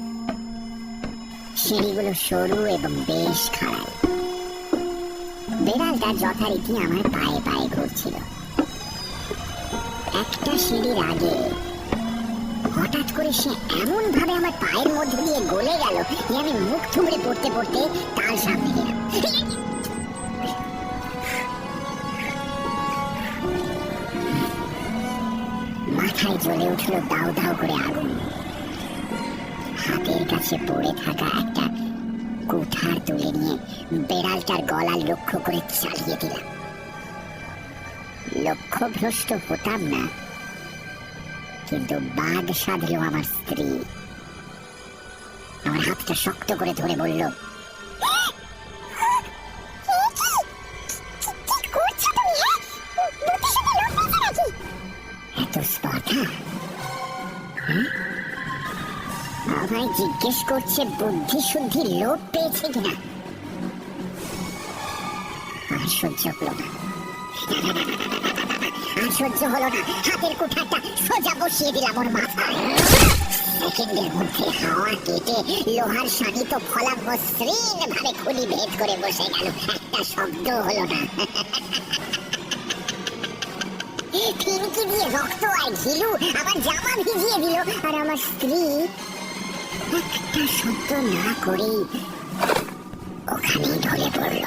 সিঁড়িগুলো সরু এবং বেশ খাড়াই। বেড়ালটা যথারীতি আমার পায়ে পায়ে ঘুরছিল। একটা সিঁড়ির আগে হঠাৎ করে সে এমন ভাবে আমার পায়ের মধ্যে দিয়ে গলে গেল যে আমি মুখ থুবড়ে পড়তে পড়তে তার সামনে গেলাম। মাথায় জ্বলে উঠল দাউ দাউ করে আগুন। হাতের কাছে পড়ে থাকা একটা কুঠার তুলে নিয়ে বেড়ালটার গলা লক্ষ্য করে চালিয়ে দিলাম। লক্ষ্যভ্রষ্ট হতাম না, কিন্তু বাঘ সাধল আমার স্ত্রী। আমার হাতটা শক্ত করে ধরে বলল, এত স্পর্ধা? আমায় জিজ্ঞেস করছে বুদ্ধি শুদ্ধি লোপ পেয়েছে কিনা। আর সহ্য হলো না, আর সহ্য হলো না। হাতের কুঠারটা সোজা বসিয়ে দিলাম ওর মাথায়। সেকেন্ডের মধ্যে হাওয়া কেটে লোহার শানিত ফলা মসৃণ ভাবে খুলি ভেদ করে বসে গেল। একটা শব্দ হলো না। ফিনকি দিয়ে রক্ত আর ঘিলু আমার জামা ভিজিয়ে দিল, আর আমার স্ত্রী একটা শব্দ না করেই ওখানেই ঢলে পড়ল।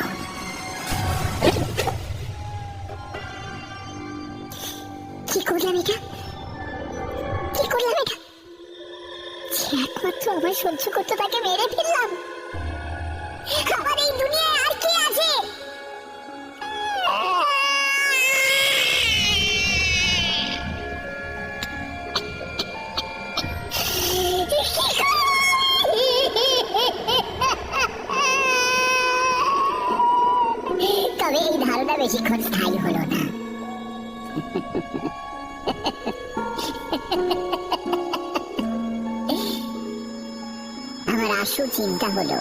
করলাম এটা? কি করলাম এটা? যে একমাত্র আমার সহ্য করতে তাকে মেরে ফেললাম। আমার এই দুনিয়ায় আর কি আছে? তবে এই ধারণা বেশিক্ষণ স্থায়ী হলো না। আমার আসল চিন্তা হলো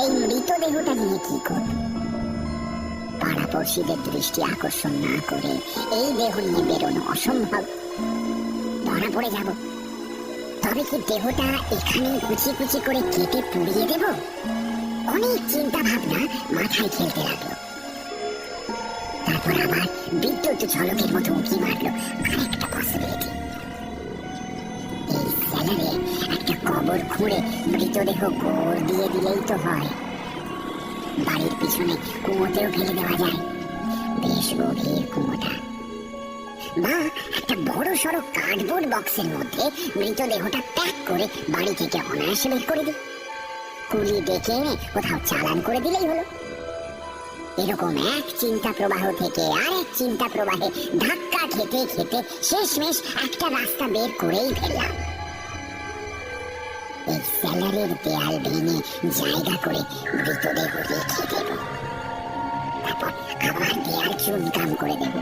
এই মৃতদেহটা নিয়ে কি করব। পাড়াপড়শিদের দৃষ্টি আকর্ষণ না করে এই দেহ নিয়ে বেরোনো অসম্ভব। ধরা পড়ে যাব। তবে কি দেহটা এখানে কুচি কুচি করে কেটে পুড়িয়ে দেব? অনেক চিন্তা ভাবনা মাথায় খেলতে লাগলো। তারপর আবার বিদ্যুৎ ঝলকের মতো উঁকি মারলো আরেকটা পসিবিলিটি। এই সেলারে একটা কবর খুঁড়ে মৃতদেহ গোড় দিয়ে দিলেই তো হয়। বাড়ির পিছনে কুয়োতেও ফেলে দেওয়া যায়। বেশ গভীর কুয়োটা। বা একটা বড় সড়ো কার্ডবোর্ড বক্সের মধ্যে মৃতদেহটা প্যাক করে বাড়ি থেকে অনায়াসে বের করে দিই। কুলি ডেকে এনে কোথাও চালান করে দিলেই হলো। এরকম এক চিন্তা প্রবাহ থেকে আরেক চিন্তা প্রবাহে ধাক্কা খেতে খেতে শেষমেশ একটা রাস্তা বের করেই ফেললাম। এই সেলারের দেয়াল ভেঙে জায়গা করে মৃতদেহ রেখে দেব। তারপর আবার দেয়াল চুনকাম করে দেব।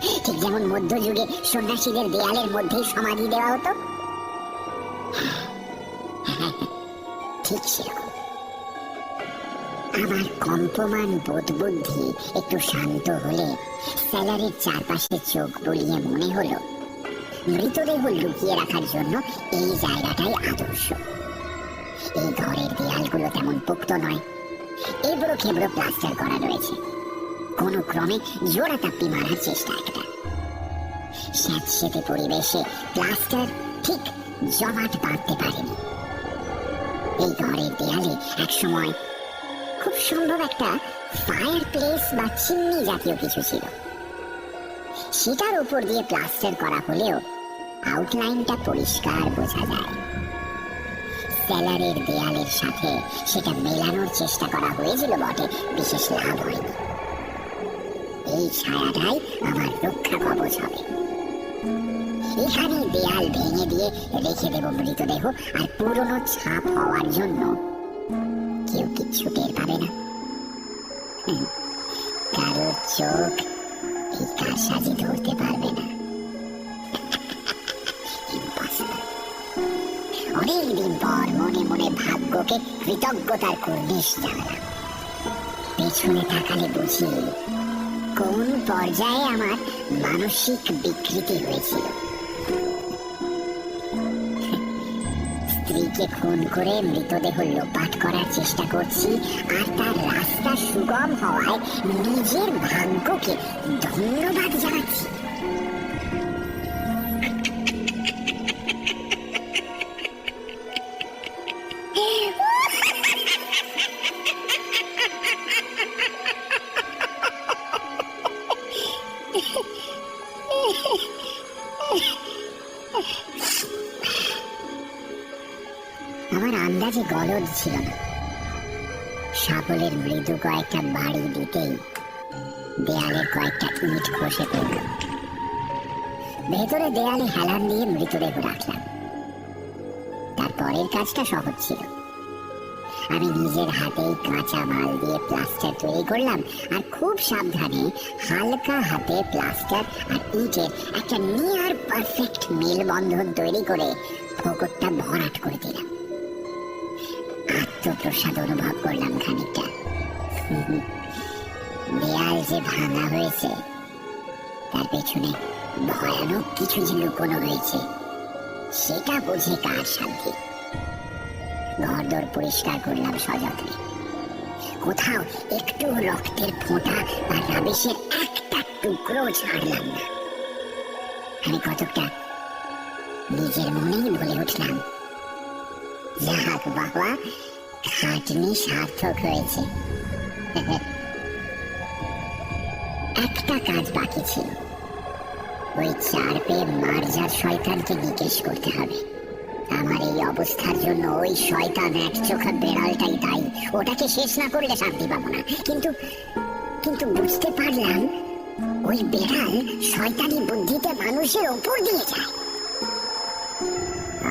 ঠিক যেমন মধ্যযুগে সন্ন্যাসীদের দেয়ালের মধ্যেই সমাধি দেওয়া হতো, ঠিক সেরকম। আমার কম্পমান বোধ বুদ্ধি একটু শান্ত হলে সেলারের চারপাশে চোখ বুলিয়ে মনে হলো মৃতদেহ লুকিয়ে রাখার জন্য এই জায়গাটাই আদর্শ। এই ঘরের দেয়ালগুলো তেমন পোক্ত নয়, এবড়ো খেবড়ো প্লাস্টার করা রয়েছে। কোনো ক্রমে জোড়া তাপ্পি মারার চেষ্টা একটা। স্যাঁতসেঁতে পরিবেশে প্লাস্টার ঠিক জমাট বাঁধতে পারেনি। এই ঘরের দেয়ালে একসময় খুব সম্ভব একটা ফায়ার প্লেস বা চিমনি জাতীয় কিছু ছিল। সেটার উপর দিয়ে প্লাস্টার করা হলেও আউটলাইনটা পরিষ্কার বোঝা যায়। সেলারের দেয়ালের সাথে সেটা মেলানোর চেষ্টা করা হয়েছিল বটে, বিশেষ লাভ হয়নি। এই ছায়াটাই আমার রক্ষা কবচ হবে। এখানে দেয়াল ভেঙে দিয়ে রেখে দেব মৃতদেহ, আর পুরনো ছাপ হওয়ার জন্য কেউ কিচ্ছু টের পাবে না। কারোর চোখ এই কারসাজি ধরতে পারবে না। অনেকদিন পর মনে মনে ভাগ্যকে কৃতজ্ঞতার কুর্নিশ জানালাম। পেছনে তাকালে বুঝি কোন পর্যায়ে আমার মানসিক বিকৃতি হয়েছিল। স্ত্রীকে খুন করে মৃতদেহ লোপাট করার চেষ্টা করছি, আর তার রাস্তা সুগম হওয়ায় নিজের ভাগ্যকে ধন্যবাদ জানাচ্ছি। আমার আন্দাজে গলদ ছিল না। সাপলের মৃদু কয়েকটা বাড়ি দিতেই দেয়ালের কয়েকটা ইট খসে পড়ল। ভেতরে দেয়ালে হেলান দিয়ে মৃতদেহ রাখলাম। তারপরের কাজটা সহজ ছিল। আমি নিজের হাতেই কাঁচা মাল দিয়ে প্লাস্টার তৈরি করলাম, আর খুব সাবধানে হালকা হাতে প্লাস্টার আর ইটের একটা নিয়ার পারফেক্ট মেলবন্ধন তৈরি করে ফোকরটা ভরাট করে দিলাম। আত্মপ্রসাদ অনুভব করলাম খানিকটা। দেয়াল যে ভাঙা হয়েছে তার পেছনে ভয়ানক কিছু যে লুকোনো হয়েছে সেটা বুঝে কার শান্তি। ঘরদোর পরিষ্কার করলাম সযত্নে। কোথাও একটু রক্তের ফোঁটা বা রাবিশের একটা টুকরো ছাড়লাম না। আমি কতকটা নিজের মনেই বলে উঠলাম, যাক বাবা, খাটনি সার্থক হয়েছে। একটা কাজ বাকি ছিল, ওই চারপে মার্জার শয়তানকে নিকেশ করতে হবে। আমার এই অবস্থার জন্য ওই শয়তান এক চোখা বেড়ালটাই দায়ী। ওটাকে শেষ না করলে শান্তি পাবো না। কিন্তু কিন্তু বুঝতে পারলাম ওই বেড়াল শয়তানি বুদ্ধিতে মানুষের ওপর দিয়ে যায়।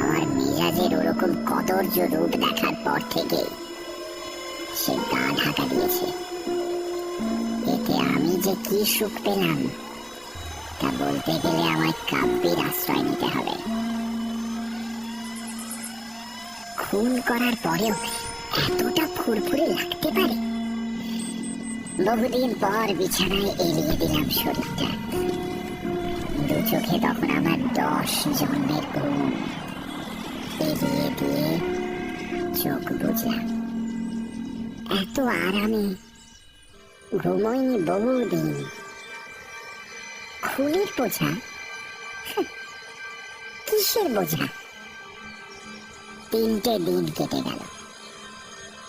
আমার মেজাজের ওরকম কদর্য রূপ দেখার পর থেকে সে গা ঢাকা দিয়েছে। এতে আমি যে কি সুখ পেলাম তা বলতে গেলে আমায় কাব্যের আশ্রয় নিতে হবে। খুন করার পরেও এতটা ফুরফুরে লাগতে পারে? বহুদিন পর বিছানায় এলিয়ে দিলাম শরীরটা। দু চোখে তখন আমার 10 জন্মের ঘুম। এলিয়ে দিয়ে চোখ বুঝলাম। এত আরামে ঘুমোইনি বহুদিন। খুনের বোঝা? কিসের বোঝা? 3টে দিন কেটে গেল,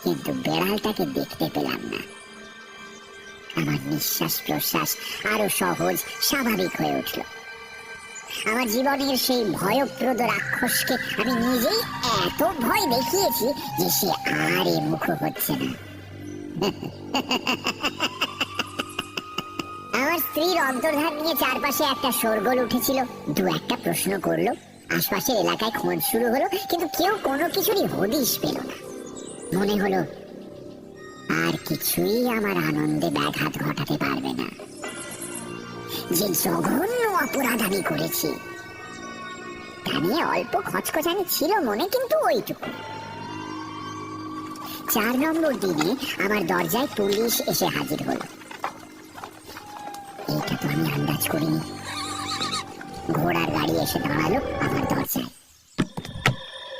কিন্তু বেড়ালটাকে দেখতে পেলাম না। আমার নিঃশ্বাস প্রশ্বাস আরো সহজ স্বাভাবিক হয়ে উঠল। আমার জীবনের সেই ভয়প্রদ রাক্ষসকে আমি নিজেই এত ভয় দেখিয়েছি যে সে আর এ মুখ হচ্ছে না। আমার স্ত্রীর অন্তর্ধান নিয়ে চারপাশে একটা শোরগোল উঠেছিল। দু একটা প্রশ্ন করলো, আশপাশের এলাকায় খোঁজ শুরু হলো, কিন্তু কেউ কোনো কিছুরই হদিশ পেল না। মনে হলো আর কিছুই আমার আনন্দে ব্যাঘাত ঘটাতে পারবে না। যে জঘন্য অপরাধ আমি করেছি তা নিয়ে অল্প খচখচানি ছিল মনে, কিন্তু ওইটুকু। 4 নম্বর দিনে আমার দরজায় পুলিশ এসে হাজির হলো। এইটা তো আমি আন্দাজ করিনি। ঘোড়ার গাড়ি এসে দাঁড়ালো আমার দরজায়।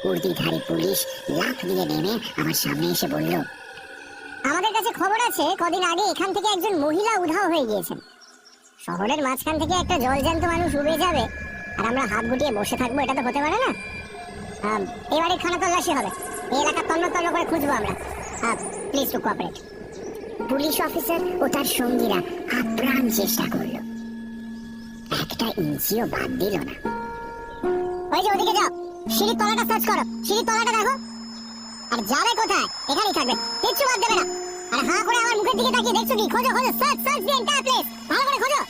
উর্দিধারী পুলিশ লাফ দিয়ে নেমে আমার সামনে এসে বলল, আমাদের কাছে খবর আছে কদিন আগে এখান থেকে একজন মহিলা উধাও হয়ে গিয়েছেন। শহরের মাঝখান থেকে একটা জলজ্যান্ত মানুষ উড়ে যাবে আর আমরা হাত গুটিয়ে বসে থাকবো, এটা তো হতে পারে না। এবারে খানা তল্লাশি হবে, এই এলাকা তন্ন তন্ন করে খুঁজবো আমরা। Please to cooperate. Police officer ও তার সঙ্গীরা আপ্রাণ চেষ্টা করলো, একটা ইঞ্চিও বাদ দিল না। ওই যে ওদিকে যাও, সিঁড়ির তলাটা সার্চ করো, সিঁড়ির তলাটা দেখো। আর যাবে কোথায়? এখানেই থাকবে, কিচ্ছু বাদ দেবে না। আর হাঁ করে আমার মুখের দিকে তাকিয়ে দেখছো কি? খোঁজো খোঁজো, search search the entire place, ভালো করে খোঁজো।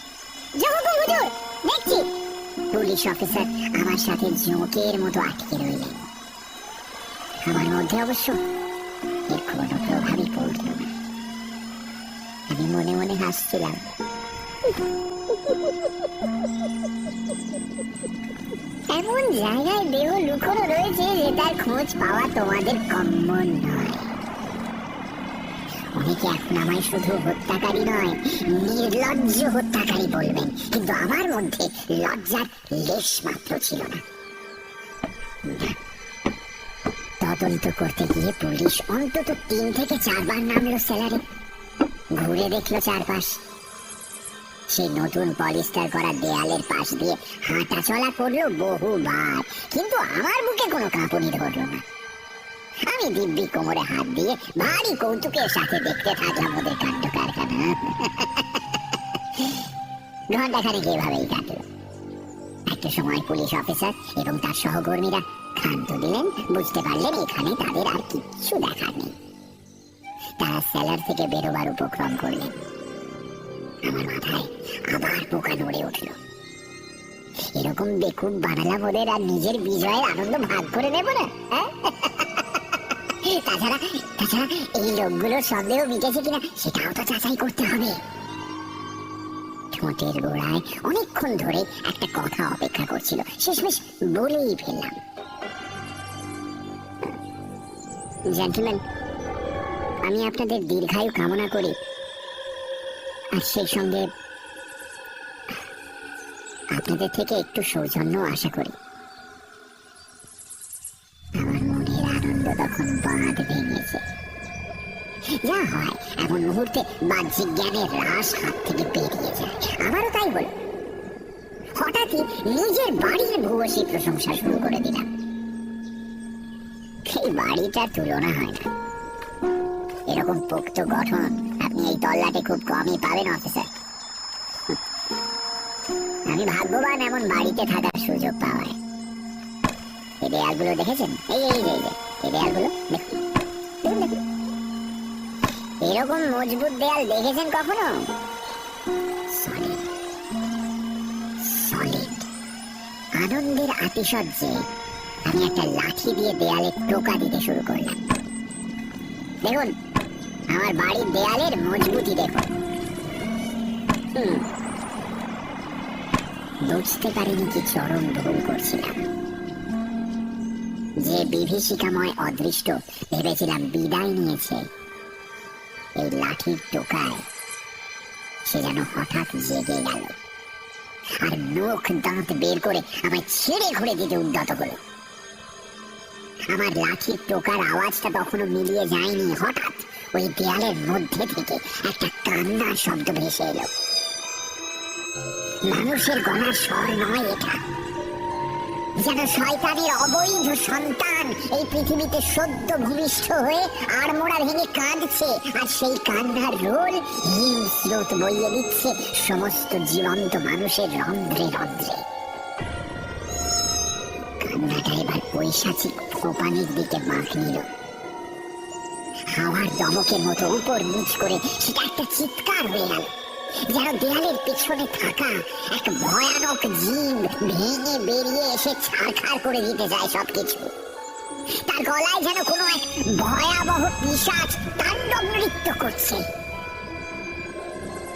জহুকুম হুজুর, দেখছি। পুলিশ অফিসার আমার সাথে জোঁকের মতো আটকে রইলেন। আমার মধ্যে অবশ্য এর কোনো প্রভাবই পড়ল না। আমি মনে মনে হাসছিলাম। এমন জায়গায় দেহ লুকোনো রয়েছে যে তার খোঁজ পাওয়া তোমাদের কমন নয়। অনেকে এখন আমায় শুধু হত্যাকারী নয়, নির্লজ্জ হত্যাকারী বলবেন, কিন্তু আমার মধ্যে লজ্জার লেশ মাত্র ছিল না। তদন্ত করতে গিয়ে পুলিশ অন্তত 3 থেকে 4 বার নামলো সেলারে। ঘুরে দেখলো চারপাশ। সেই নতুন পলিস্টার করা দেয়ালের পাশ দিয়ে হাঁটা চলা করলো বহুবার, কিন্তু আমার বুকে কোনো কাঁপুনি ধরলো না। আমি দিব্যি কোমরে হাত দিয়ে ভারী কৌতুকের সাথে দেখতে থাকলাম ওদের কাণ্ড কারখানা। ঘন্টাখানেক এভাবেই কাটলো। একটা সময় পুলিশ অফিসার এবং তার সহকর্মীরা ক্ষান্ত দিলেন, বুঝতে পারলেন এখানে তাদের আর কিচ্ছু দেখার নেই। তারা সেলার থেকে বেরোবার উপক্রম করলেন। আমার মাথায় আবার পোকা নড়ে উঠল। এরকম বেকুব বানালাম ওদের, আর নিজের বিজয়ের আনন্দ ভাগ করে নেব না? তাছাড়া এই লোকগুলোর সন্দেহ মিটেছে কিনা সেটাও তো যাচাই করতে হবে। ঠোঁটের গোড়ায় অনেকক্ষণ ধরে একটা কথা অপেক্ষা করছিল, শেষমেশ বলেই ফেললাম, জেন্টলম্যান, আমি আপনাদের দীর্ঘায়ু কামনা করি, আর সেই সঙ্গে আপনাদের থেকে একটু সৌজন্য আশা করি। আমার মনের আনন্দ তখন বাঁধ ভেঙেছে। যা হয় এমন মুহূর্তে বাহ্যিক জ্ঞানের রাস হাত থেকে বেরিয়ে যায়। আমারও তাই হলো। হঠাৎই নিজের বাড়ির ভূয়সী প্রশংসা শুরু করে দিলাম। এই বাড়িটার তুলনা হয় না। এরকম পোক্ত গঠন আপনি এই তল্লাটে খুব কমই পাবেন অফিসার। আমি ভাগ্যবান এমন বাড়িতে থাকার সুযোগ পাওয়ায়। এই দেয়ালগুলো দেখেছেন? এই এই এই যে এই দেয়ালগুলো দেখুন, দেখুন দেখুন, এরকম মজবুত দেয়াল দেখেছেন কখনো? Solid solid. আনন্দের আতিশয্যে আমি একটা লাঠি দিয়ে দেয়ালে টোকা দিতে শুরু করলাম। দেখুন আমার বাড়ির দেয়ালের মজবুতি দেখুন। বুঝতে পারিনি কি চরম ভুল করছিলাম। যে বিভীষিকাময় অদৃষ্ট ভেবেছিলাম বিদায় নিয়েছে, এই লাঠির টোকায় সে যেন হঠাৎ জেগে গেল আর নখ দাঁত বের করে আমায় ছেড়ে ঘুরে দিতে উদ্যত হলো। আমার লাঠির টোকার আওয়াজটা তখনও মিলিয়ে যায়নি, হঠাৎ ওই দেয়ালের মধ্যে থেকে একটা কান্নার শব্দ ভেসে এলো। মানুষের গলার স্বর নয় এটা, যেন শয়তানের অবৈধ সন্তান এই পৃথিবীতে সদ্য ভূমিষ্ঠ হয়ে আড়মোড়া ভেঙে কাঁদছে, আর সেই কান্নার রোল হিম স্রোত বইয়ে দিচ্ছে সমস্ত জীবন্ত মানুষের রন্ধ্রে রন্ধ্রে। কান্নাটা এবার পৈশাচিক ফোপানির দিকে বাঁক নিল। হাওয়ার দমকের মতো উপর নিচ করে সেটা একটা চিৎকার হয়ে গেল, যেন দেয়ালের পেছনে থাকা এক ভয়ানক জীব ভেঙে বেরিয়ে এসে ছাড়খাড় করে দিতে যায় সবকিছু। তার গলায় যেন কোনো এক ভয়াবহ পিশাচ তাণ্ডব নৃত্য করছে।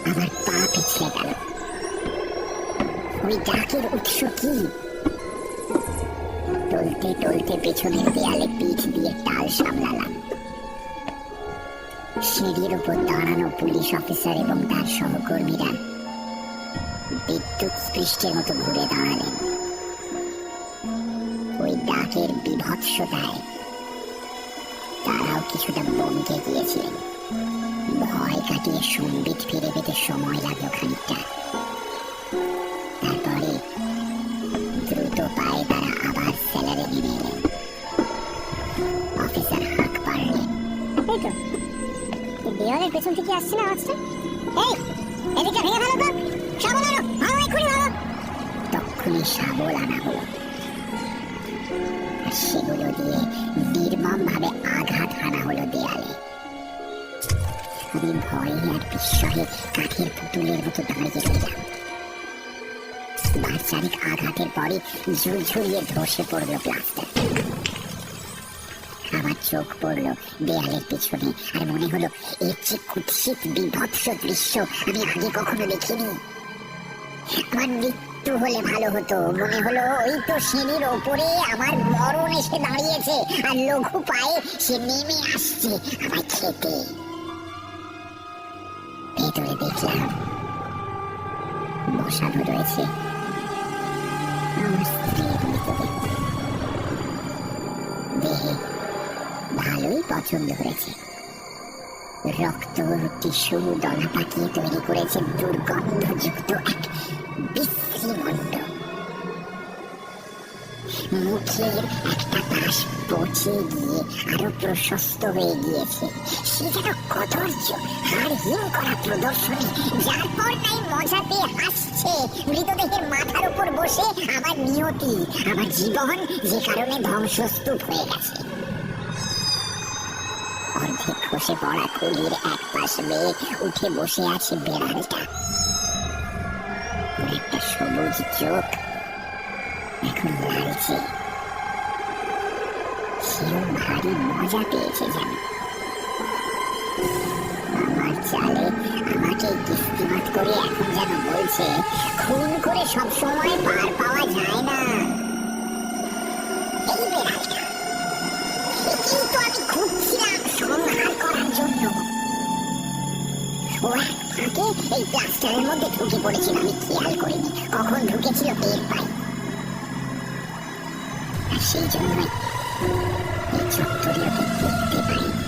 আমার পা পিছলে গেল। ওই ডাকের উৎস কি? টলতে টলতে পেছনের দেয়ালে পিঠ দিয়ে টাল সামলালাম। সিঁড়ির উপর দাঁড়ানো পুলিশ অফিসার এবং তার সহকর্মীরা বিদ্যুৎ স্পৃষ্টের মতো ঘুরে দাঁড়ালেন। ওই ডাকের বিভৎসতায় তারাও কিছুটা বমকে গিয়েছিলেন। ভয় কাটিয়ে সম্বিত ফিরে পেতে সময় লাগলো খানিকটা। তারপরে দ্রুত পায়ে তারা আবার সেলারে নেমে এলেন। অফিসার হাঁক পারলেন, দেওয়ালের পেছন থেকে আসছে না আওয়াজটা? এই এদিকে ভেঙে ফেলো তো, শাবল আনো, ভালো এক্ষুনি ভালো। তখনই শাবল আনা হলো, আর সেগুলো দিয়ে নির্মম ভাবে আঘাত হানা হলো দেয়ালে। আমি ভয়ে আর বিস্ময়ে কাঠের পুতুলের মতো দাঁড়িয়ে রইলাম। বার চারিক আঘাতের পরে ঝুলঝুলিয়ে ধসে পড়লো প্লাস্টার। আমার চোখ পড়লো দেয়ালের পিছনে, আর মনে হলো এর যে কুৎসিত বিভৎস দৃশ্য আমি আগে কখনো দেখিনি। আমার মৃত্যু হলে ভালো হতো। মনে হলো ওই তো সিঁড়ির ওপরে আমার মরণ এসে দাঁড়িয়েছে, আর লঘু পায়ে সে নেমে আসছে আমায় খেতে। ভেতরে দেখলাম বসানো রয়েছে আমার স্ত্রীর মৃতদেহ। দেহে ভালোই পছন্দ হয়েছে। রক্ত টিস্যু দলা পাকিয়ে তৈরি করেছে দুর্গন্ধযুক্ত এক বিশ্রী মণ্ড। মুখের একটা পাশ পচে গিয়ে আরো প্রশস্ত হয়ে গিয়েছে। সে যেন কদর্য হাড় হিম করা প্রদর্শনী, যার পর নাই মজা পেয়ে হাসছে মৃতদেহের মাথার উপর বসে আমার নিয়তি, আমার জীবন যে কারণে ধ্বংসস্তূপ হয়ে গেছে। অর্ধেক খসে পড়া খুলির এক পাশ বেয়ে উঠে বসে আছে বেড়ালটা। একটা সবুজ চোখ এখন লালচে। সেও ভারী মজা পেয়েছে যেন। আমার চালে আমাকে কিস্তিমাত করে এখন যেন বলছে, খুন করে সবসময় পার পাওয়া যায় না। এই বেড়ালটা কিন্তু আমি খুঁজছিলাম সংহার করার জন্য। ও এক ফাঁকে এই প্লাস্টারের মধ্যে ঢুকে পড়েছিল, আমি খেয়াল করিনি কখন ঢুকেছিল, টের পাই। আর সেই জন্যই এই চত্বরে ওকে দেখতে পাইনি।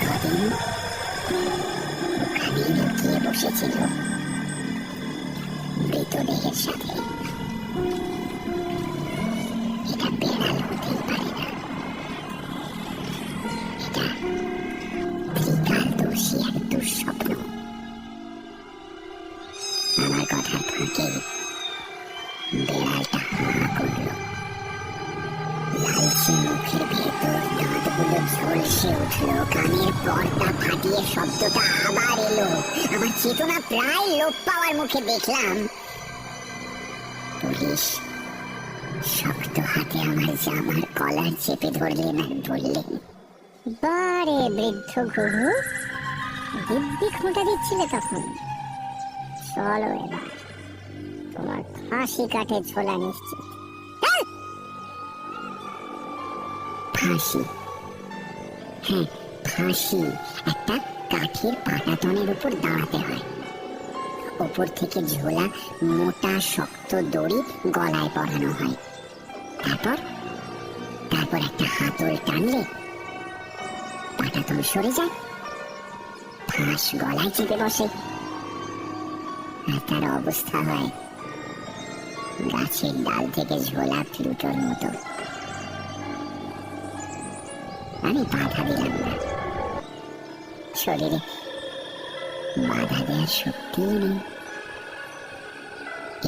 কদিন ওখানে লুকিয়ে বসেছিল মৃতদেহের সাথে। এটা বেড়াল হতেই পারে না, এটা ত্রিকালদর্শী এক দুঃস্বপ্ন। আমার ভেসে উঠলো, কানের পর্দা ফাটিয়ে শব্দটা আবার এলো। আমার চেতনা প্রায় লোপ পাওয়ার মুখে দেখলাম পুলিশ শক্ত হাতে আমার জামার কলার চেপে ধরলেন আর বললেন, বারে বৃদ্ধ ঘুঘু, দিব্যি খোঁটা দিচ্ছিলে তখন। চলো এবার, তোমার ফাঁসি কাঠে ঝোলা নিশ্চিত। ফাঁসি? হ্যাঁ, ফাঁসি। একটা কাঠের পাটাতনের উপর দাঁড়াতে হয়, উপর থেকে ঝোলা মোটা শক্ত দড়ি গলায় পরানো হয়। তারপর একটা হাতল টানলে পাটাতন সরে যায়, ফাঁস গলায় চেপে বসে, আর তার অবস্থা হয় গাছের ডাল থেকে ঝোলা প্লুটোর মতো। আমি বাধা দিলাম না, শরীরে বাধা দেওয়ার শক্তি নেই,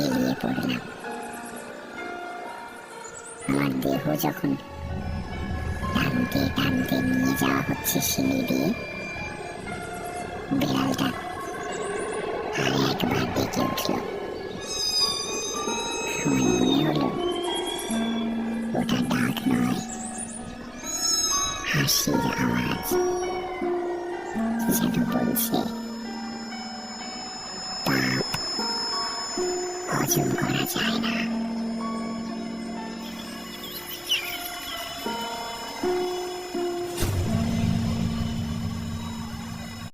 এড়িয়ে পড়লাম। আমার দেহ যখন টানতে টানতে নিয়ে যাওয়া হচ্ছে সিঁড়ি দিয়ে, বিড়ালটা আর একবার ডেকে উঠল। আমার মনে হলো ওটা ডাক নয়, হাসির আওয়াজ, যেন বলছে পাপ হজম করা যায় না।